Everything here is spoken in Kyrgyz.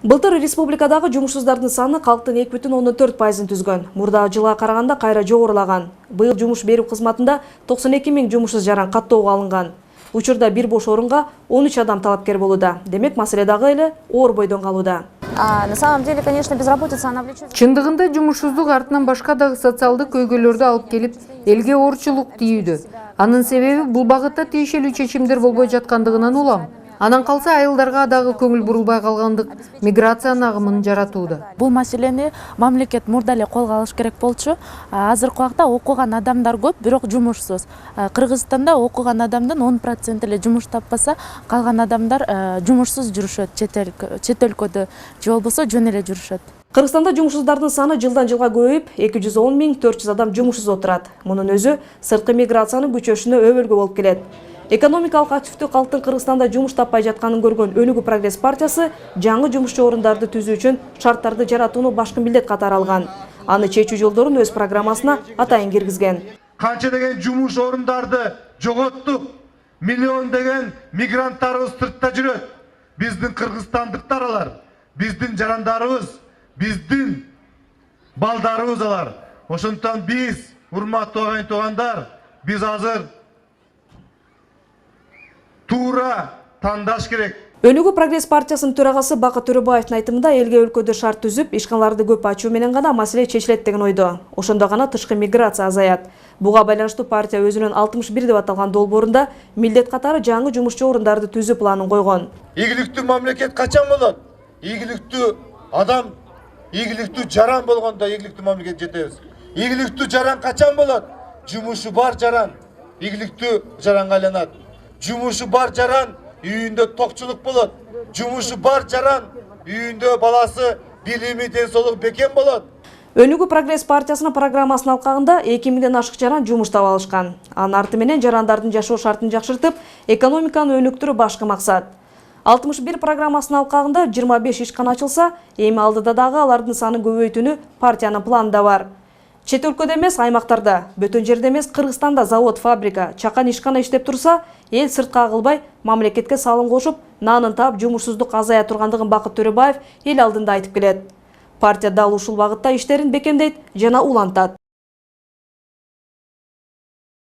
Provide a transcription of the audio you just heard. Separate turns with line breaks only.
Былтыр республикадагы жумушсуздардын саны калктын 2,4%-ын түзгөн. Мурдагы жылга караганда кайра жогорулаган. Быйыл жумуш берүү кызматында 92 000 жумушсуз жаран каттоого алынган. Учурда бир бош орунга 13 адам талапкер болууда. Демек маселе дагы эле оор бойдон калууда.
На самом деле, конечно, безработица она влечет.
Чындыгында жумушсуздук артынан башка дагы социалдык көйгөйлөрдү алып келип, элге оорчулук тийүүдө. Анын себеби бул багытта тиешелүү чечимдер болбой жаткандыгынан улам. Анан калса айылдарга дагы көңүл бурулбай калгандык миграция агымын жаратууда.
Бул маселени мамлекет мурда эле колго алыш керек болчу. Азыркы убакта окуган адамдар көп, бирок жумушсуз. Кыргызстанда окуган адамдын 10% эле жумуш таппаса, калган адамдар жумушсуз жүрүшөт, чет өлкөдө же болбосо жөн эле жүрүшөт.
Кыргызстанда жумушсуздардын саны жылдан жылга көбөйүп, 210 400 адам жумушсуз отурат. Мунун өзү сырткы миграциянын күчөшүнө өбөлгө болуп келет. Экономикалык активдүү калктын Кыргызстанда жумуш таппай жатканын көргөн Өнүгүү Прогресс партиясы жаңы жумушчу орундарды түзүү үчүн шарттарды жаратууну башкы милдет катары алган. Аны чечүү жолдорун өз программасына атайын киргизген.
Канча деген жумуш орундарды жоготтук, миллион деген мигранттарыбыз сыртта жүрөт. Биздин кыргызстандыктар алар, биздин жарандарыбыз, биздин балдарыбыз алар. Ошондон биз, урматтуу агайын-туугандар, биз азыр тура тандаш керек.
Өнүгүү Прогресс партиясынын төрагасы Бакыт Төрөбаевдин айтымында элге өлкөдө шарт түзүп, ишканаларды көп ачуу менен гана маселе чечилет деген ойдо. Ошондо гана тышкы миграция азаят. Буга байланыштуу партия өзүнүн 61 деп аталган долбоорунда милдет катары жаңы жумушчу орундарды түзүү планын койгон.
Ийгиликтүү мамлекет качан болот? Ийгиликтүү адам, ийгиликтүү жаран болгондо ийгиликтүү мамлекет жетебиз. Ийгиликтүү жаран качан болот? Жумушу бар жаран ийгиликтүү жаранга айланат. Жумушу бар жаран үйүндө токчулук болот. Жумушу бар жаран үйүндө баласы билими, ден соолугу бекем болот.
Өнүгүү Прогресс партиясынын программасынын алкагында 2000ден ашык жаран жумуш таап алышкан. Анын арты менен жарандардын жашоо шартын жакшыртып, экономиканы өнүктүрүү башкы максат. 61 программасынын алкагында 25 ишкана ачылса, эми алдыда дагы алардын санын көбөйтүүнү партиянын планында бар. Чет өлкөдө эмес аймактарда, бөтөн жерде эмес Кыргызстанда завод, фабрика, чакан ишкана иштеп турса, эл сыртка агылбай, мамлекетке салым кошуп, наанын таап жумушсуздук азая тургандыгын Бакыт Төрөбаев эл алдында айтып келет. Партия дал ушул багытта иштерин бекемдейт жана улантат.